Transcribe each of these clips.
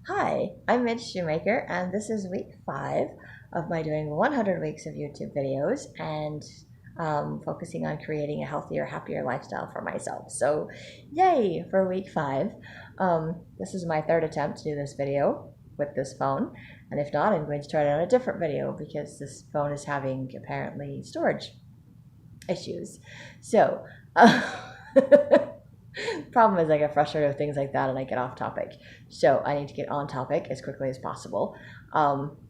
Hi, I'm Midge Shoemaker, and this is week 5 of my doing 100 weeks of YouTube videos and focusing on creating a healthier, happier lifestyle for myself. So, yay for week 5. This is my third attempt to do this video with this phone, and if not, I'm going to try it on a different video because this phone is having apparently storage issues. So, problem is I get frustrated with things like that and I get off topic. So I need to get on topic as quickly as possible.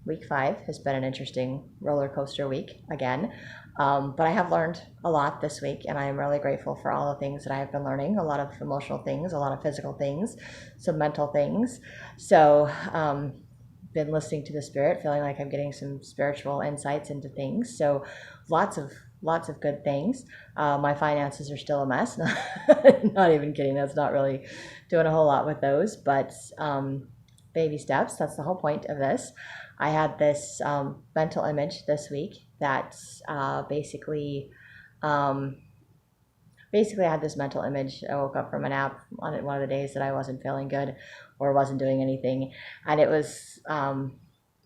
Week 5 has been an interesting roller coaster week again. But I have learned a lot this week, and I am really grateful for all the things that I have been learning. A lot of emotional things, a lot of physical things, some mental things. So been listening to the spirit, feeling like I'm getting some spiritual insights into things. So lots of good things. My finances are still a mess. Not even kidding. That's not really doing a whole lot with those, but baby steps. That's the whole point of this. I had this mental image this week that basically I had this mental image. I woke up from a nap on one of the days that I wasn't feeling good or wasn't doing anything, and it was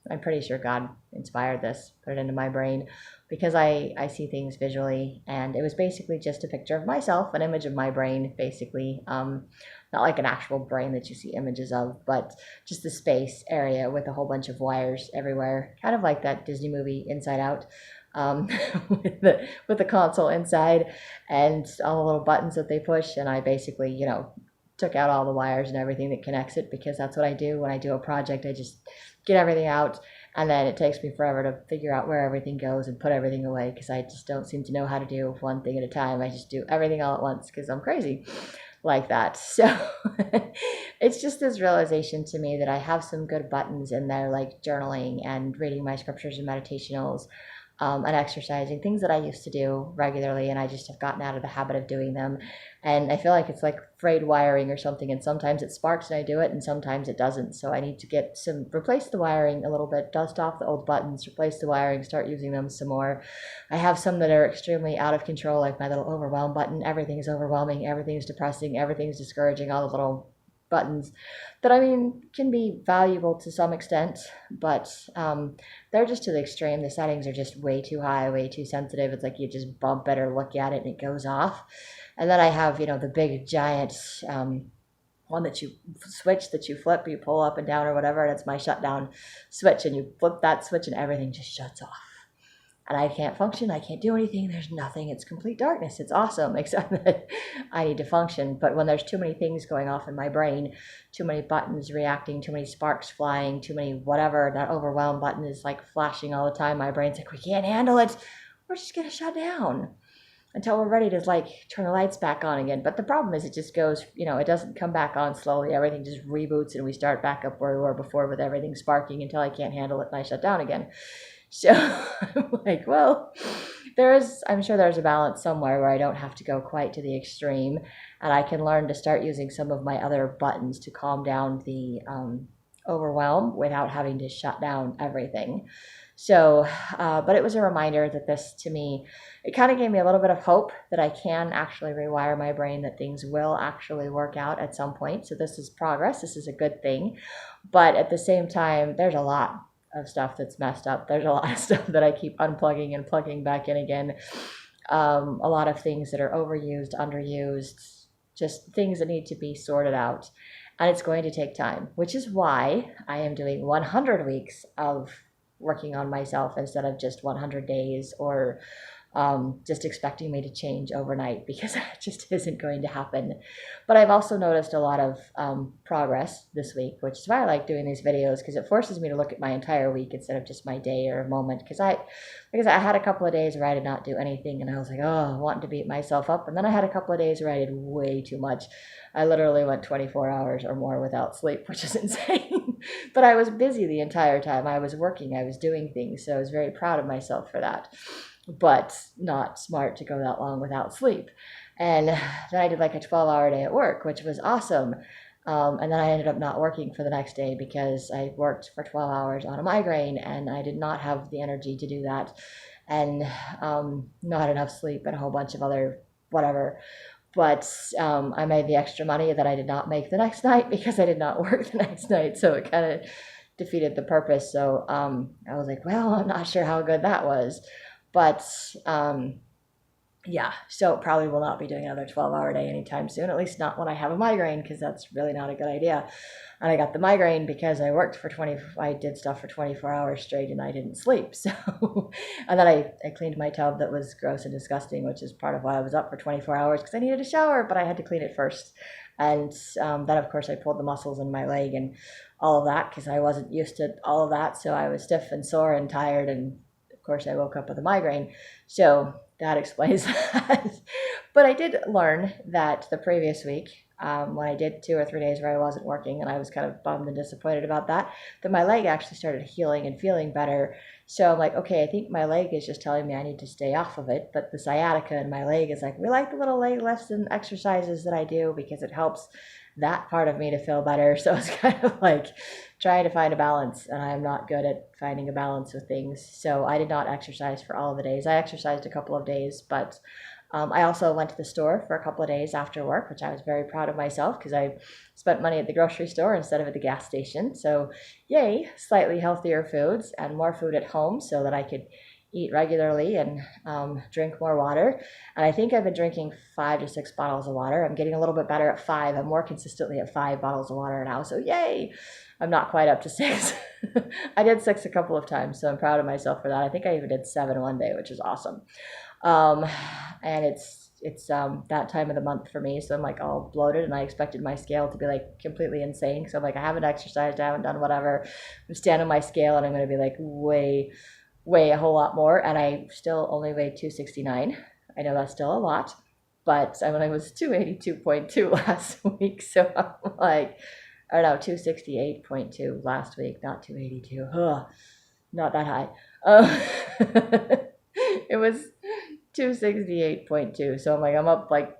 I'm pretty sure God inspired this, put it into my brain, because I see things visually, and it was basically just a picture of myself, an image of my brain, basically. Not like an actual brain that you see images of, but just the space area with a whole bunch of wires everywhere, kind of like that Disney movie Inside Out, with the console inside and all the little buttons that they push. And I basically, took out all the wires and everything that connects it, because that's what I do when I do a project. I just get everything out, and then it takes me forever to figure out where everything goes and put everything away, because I just don't seem to know how to do one thing at a time. I just do everything all at once because I'm crazy like that. So it's just this realization to me that I have some good buttons in there, like journaling and reading my scriptures and meditationals, and exercising, things that I used to do regularly, and I just have gotten out of the habit of doing them. And I feel like it's like frayed wiring or something, and sometimes it sparks and I do it, and sometimes it doesn't. So I need to replace the wiring a little bit, dust off the old buttons, replace the wiring, start using them some more. I have some that are extremely out of control, like my little overwhelm button. Everything is overwhelming, everything is depressing, everything is discouraging, all the little buttons that can be valuable to some extent, but they're just to the extreme. The settings are just way too high, way too sensitive. It's like you just bump it or look at it and it goes off. And then I have, the big giant one that you switch, that you flip, you pull up and down or whatever, and it's my shutdown switch, and you flip that switch and everything just shuts off. And I can't function. I can't do anything. There's nothing. It's complete darkness. It's awesome, except that I need to function. But when there's too many things going off in my brain, too many buttons reacting, too many sparks flying, too many whatever, that overwhelm button is like flashing all the time. My brain's like, we can't handle it. We're just going to shut down until we're ready to turn the lights back on again. But the problem is it just goes, it doesn't come back on slowly. Everything just reboots and we start back up where we were before with everything sparking until I can't handle it and I shut down again. So I'm like, well, I'm sure there's a balance somewhere where I don't have to go quite to the extreme, and I can learn to start using some of my other buttons to calm down the overwhelm without having to shut down everything. So, but it was a reminder that this, to me, it kind of gave me a little bit of hope that I can actually rewire my brain, that things will actually work out at some point. So this is progress. This is a good thing. But at the same time, there's a lot of stuff that's messed up. There's a lot of stuff that I keep unplugging and plugging back in again. A lot of things that are overused, underused, just things that need to be sorted out. And it's going to take time, which is why I am doing 100 weeks of working on myself instead of just 100 days, or just expecting me to change overnight, because that just isn't going to happen. But I've also noticed a lot of progress this week, which is why I like doing these videos, because it forces me to look at my entire week instead of just my day or a moment. Because I had a couple of days where I did not do anything, and I was like, oh, wanting to beat myself up. And then I had a couple of days where I did way too much. I literally went 24 hours or more without sleep, which is insane. But I was busy the entire time. I was working, I was doing things, so I was very proud of myself for that. But not smart to go that long without sleep. And then I did like a 12-hour day at work, which was awesome. And then I ended up not working for the next day because I worked for 12 hours on a migraine, and I did not have the energy to do that, and not enough sleep and a whole bunch of other whatever. But I made the extra money that I did not make the next night because I did not work the next night. So it kind of defeated the purpose. So I was like, well, I'm not sure how good that was. But yeah, so probably will not be doing another 12-hour day anytime soon, at least not when I have a migraine, because that's really not a good idea. And I got the migraine because I did stuff for 24 hours straight and I didn't sleep. So, and then I cleaned my tub that was gross and disgusting, which is part of why I was up for 24 hours because I needed a shower, but I had to clean it first. And then, of course, I pulled the muscles in my leg and all of that because I wasn't used to all of that. So I was stiff and sore and tired. And of course, I woke up with a migraine. So that explains that. But I did learn that the previous week, when I did 2 or 3 days where I wasn't working and I was kind of bummed and disappointed about that my leg actually started healing and feeling better. So I'm like, okay, I think my leg is just telling me I need to stay off of it. But the sciatica in my leg is like, we like the little leg lifts and exercises that I do because it helps that part of me to feel better. So it's kind of like trying to find a balance, and I'm not good at finding a balance with things. So I did not exercise for all of the days. I exercised a couple of days, but I also went to the store for a couple of days after work, which I was very proud of myself because I spent money at the grocery store instead of at the gas station. So yay, slightly healthier foods and more food at home so that I could eat regularly and drink more water. And I think I've been drinking 5 to 6 bottles of water. I'm getting a little bit better at 5. I'm more consistently at 5 bottles of water now. So yay, I'm not quite up to 6. I did 6 a couple of times, so I'm proud of myself for that. I think I even did 7 one day, which is awesome. And it's that time of the month for me, so I'm like all bloated, and I expected my scale to be like completely insane. So I'm like, I haven't exercised, I haven't done whatever. I'm standing on my scale, and I'm going to be like way a whole lot more, and I still only weigh 269. I know that's still a lot, but I was 282.2 last week, so I'm like, or no, 268.2 last week, not 282. Ugh, not that high. It was 268.2, so I'm like, I'm up like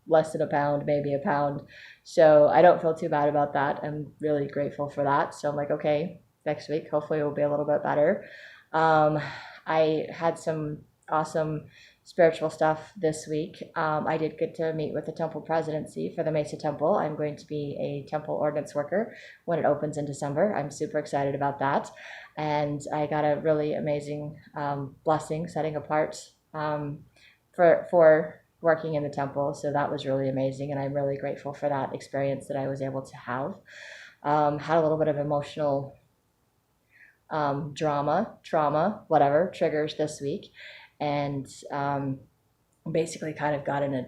less than a pound, maybe a pound. So I don't feel too bad about that. I'm really grateful for that. So I'm like, okay, next week hopefully it will be a little bit better. I had some awesome spiritual stuff this week. I did get to meet with the temple presidency for the Mesa Temple. I'm going to be a temple ordinance worker when it opens in December. I'm super excited about that. And I got a really amazing blessing setting apart for working in the temple. So that was really amazing. And I'm really grateful for that experience that I was able to have. Had a little bit of emotional trauma, whatever, triggers this week. And basically kind of got in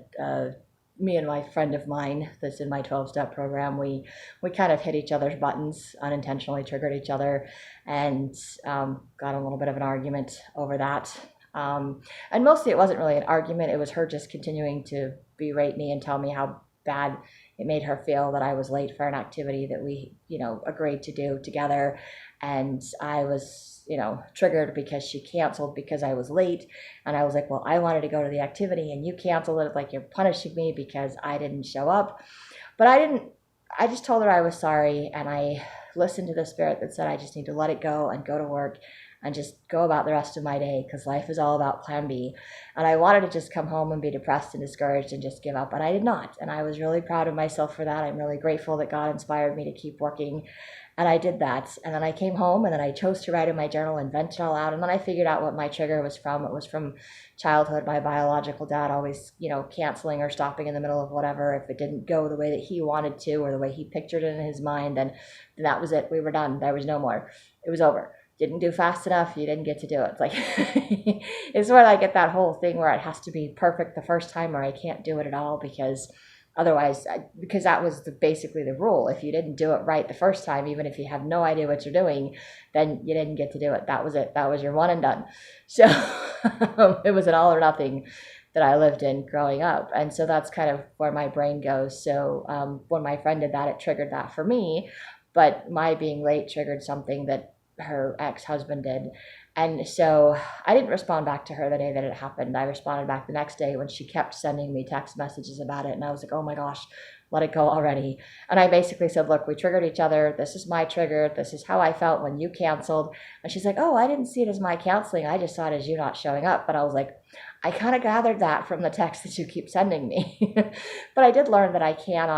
me and my friend of mine that's in my 12-step program, we kind of hit each other's buttons, unintentionally triggered each other, and got a little bit of an argument over that. And mostly it wasn't really an argument. It was her just continuing to berate me and tell me how bad it made her feel that I was late for an activity that we, agreed to do together. And I was, triggered because she canceled because I was late. And I was like, well, I wanted to go to the activity and you canceled it. Like, you're punishing me because I didn't show up. But I just told her I was sorry. And I listened to the spirit that said, I just need to let it go and go to work and just go about the rest of my day, because life is all about plan B. And I wanted to just come home and be depressed and discouraged and just give up, but I did not. And I was really proud of myself for that. I'm really grateful that God inspired me to keep working. And I did that. And then I came home and then I chose to write in my journal and vent it all out. And then I figured out what my trigger was from. It was from childhood. My biological dad always, canceling or stopping in the middle of whatever. If it didn't go the way that he wanted to or the way he pictured it in his mind, then that was it. We were done. There was no more. It was over. Didn't do fast enough, you didn't get to do it. It's like, it's where I get that whole thing where it has to be perfect the first time or I can't do it at all, because otherwise, because that was basically the rule. If you didn't do it right the first time, even if you have no idea what you're doing, then you didn't get to do it. That was it. That was your one and done. So it was an all or nothing that I lived in growing up. And so that's kind of where my brain goes. So when my friend did that, it triggered that for me. But my being late triggered something that her ex-husband did. And so I didn't respond back to her the day that it happened. I responded back the next day when she kept sending me text messages about it. And I was like, oh my gosh, let it go already. And I basically said, look, we triggered each other. This is my trigger. This is how I felt when you canceled. And she's like, oh, I didn't see it as my canceling. I just saw it as you not showing up. But I was like, I kind of gathered that from the text that you keep sending me. But I did learn that I can't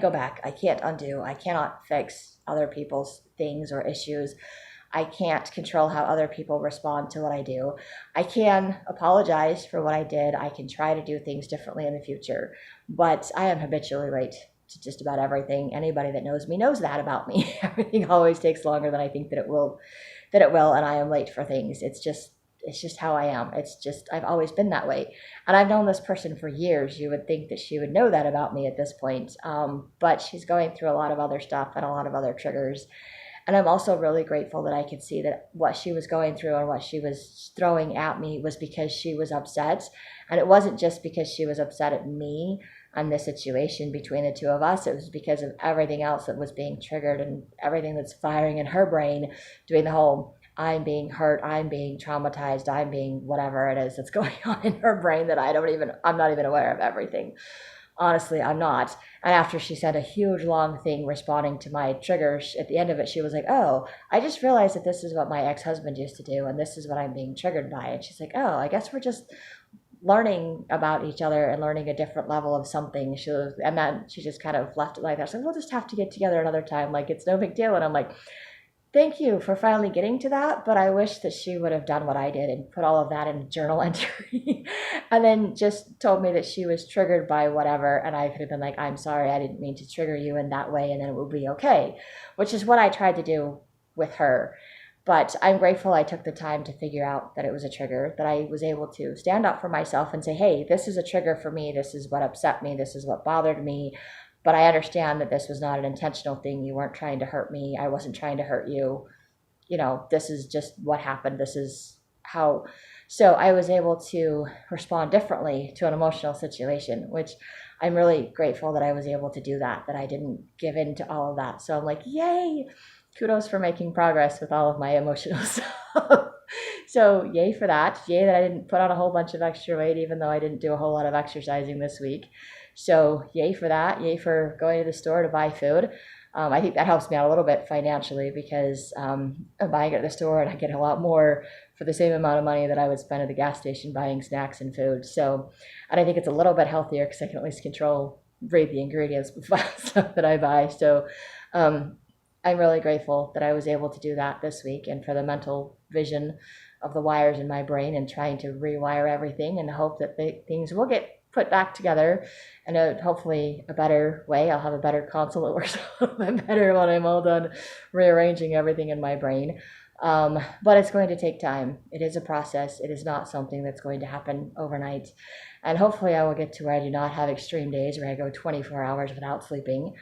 go back. I can't undo. I cannot fix other people's things or issues. I can't control how other people respond to what I do. I can apologize for what I did. I can try to do things differently in the future, but I am habitually late to just about everything. Anybody that knows me knows that about me. Everything always takes longer than I think that it will, and I am late for things. It's just how I am. It's just, I've always been that way. And I've known this person for years. You would think that she would know that about me at this point. But she's going through a lot of other stuff and a lot of other triggers. And I'm also really grateful that I could see that what she was going through and what she was throwing at me was because she was upset. And it wasn't just because she was upset at me and the situation between the two of us. It was because of everything else that was being triggered and everything that's firing in her brain, doing the whole I'm being hurt, I'm being traumatized, I'm being whatever it is that's going on in her brain that I'm not even aware of everything. Honestly, I'm not. And after she said a huge long thing responding to my triggers, at the end of it, she was like, oh, I just realized that this is what my ex-husband used to do, and this is what I'm being triggered by. And she's like, oh, I guess we're just learning about each other and learning a different level of something. And then she just kind of left it like that. She's like, we'll just have to get together another time. Like, it's no big deal. And I'm like, thank you for finally getting to that, but I wish that she would have done what I did and put all of that in a journal entry and then just told me that she was triggered by whatever, and I could have been like, I'm sorry, I didn't mean to trigger you in that way, and then it would be okay, which is what I tried to do with her. But I'm grateful I took the time to figure out that it was a trigger, that I was able to stand up for myself and say, hey, this is a trigger for me, this is what upset me, this is what bothered me, but I understand that this was not an intentional thing. You weren't trying to hurt me. I wasn't trying to hurt you. You know, this is just what happened. This is how. So I was able to respond differently to an emotional situation, which I'm really grateful that I was able to do that I didn't give in to all of that. So I'm like, yay, kudos for making progress with all of my emotional stuff. So yay for that. Yay that I didn't put on a whole bunch of extra weight, even though I didn't do a whole lot of exercising this week. So yay for that. Yay for going to the store to buy food. I think that helps me out a little bit financially because I'm buying it at the store and I get a lot more for the same amount of money that I would spend at the gas station buying snacks and food. So, and I think it's a little bit healthier because I can at least read the ingredients before stuff that I buy. So I'm really grateful that I was able to do that this week and for the mental vision of the wires in my brain and trying to rewire everything and hope that things will get put back together in hopefully a better way. I'll have a better console that works a little bit better when I'm all done rearranging everything in my brain. But it's going to take time. It is a process. It is not something that's going to happen overnight. And hopefully I will get to where I do not have extreme days where I go 24 hours without sleeping.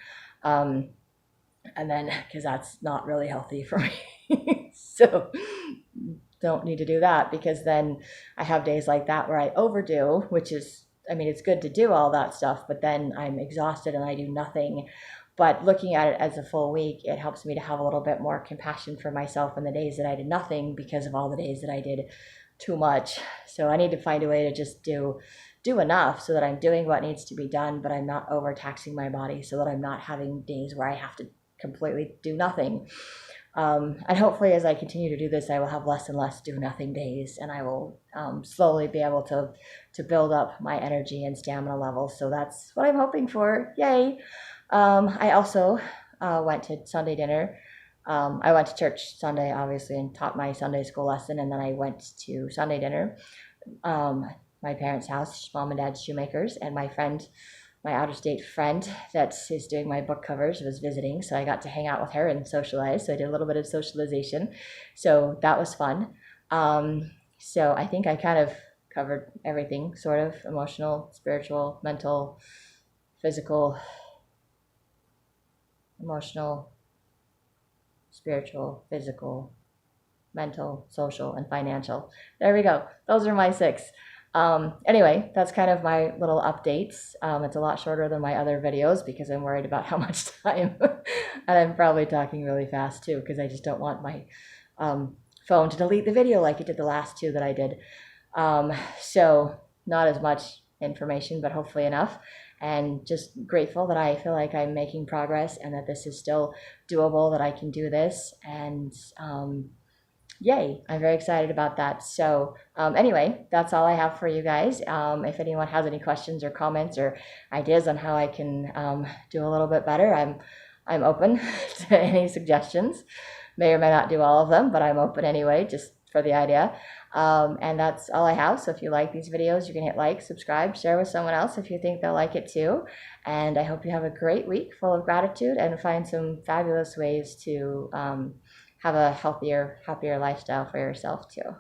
And then, because that's not really healthy for me. So don't need to do that because then I have days like that where I overdo, which is, I mean, it's good to do all that stuff, but then I'm exhausted and I do nothing. But looking at it as a full week, it helps me to have a little bit more compassion for myself in the days that I did nothing because of all the days that I did too much. So I need to find a way to just do enough so that I'm doing what needs to be done, but I'm not overtaxing my body so that I'm not having days where I have to completely do nothing. And hopefully as I continue to do this, I will have less and less do nothing days and I will slowly be able to build up my energy and stamina levels. So that's what I'm hoping for. Yay. I also went to Sunday dinner. I went to church Sunday, obviously, and taught my Sunday school lesson. And then I went to Sunday dinner, my parents' house, mom and dad's shoemakers, and my out-of-state friend that is doing my book covers was visiting, so I got to hang out with her and socialize. So I did a little bit of socialization. So that was fun. So I think I kind of covered everything, sort of emotional, spiritual, mental, physical, emotional, spiritual, physical, mental, social, and financial. There we go. Those are my 6. Anyway, that's kind of my little updates. It's a lot shorter than my other videos because I'm worried about how much time and I'm probably talking really fast too because I just don't want my phone to delete the video like it did the last 2 that I did. So not as much information, but hopefully enough, and just grateful that I feel like I'm making progress and that this is still doable, that I can do this, and yay, I'm very excited about that. So anyway, that's all I have for you guys. If anyone has any questions or comments or ideas on how I can do a little bit better, I'm open to any suggestions. May or may not do all of them, but I'm open anyway, just for the idea. And that's all I have. So if you like these videos, you can hit like, subscribe, share with someone else if you think they'll like it too. And I hope you have a great week full of gratitude and find some fabulous ways to have a healthier, happier lifestyle for yourself too.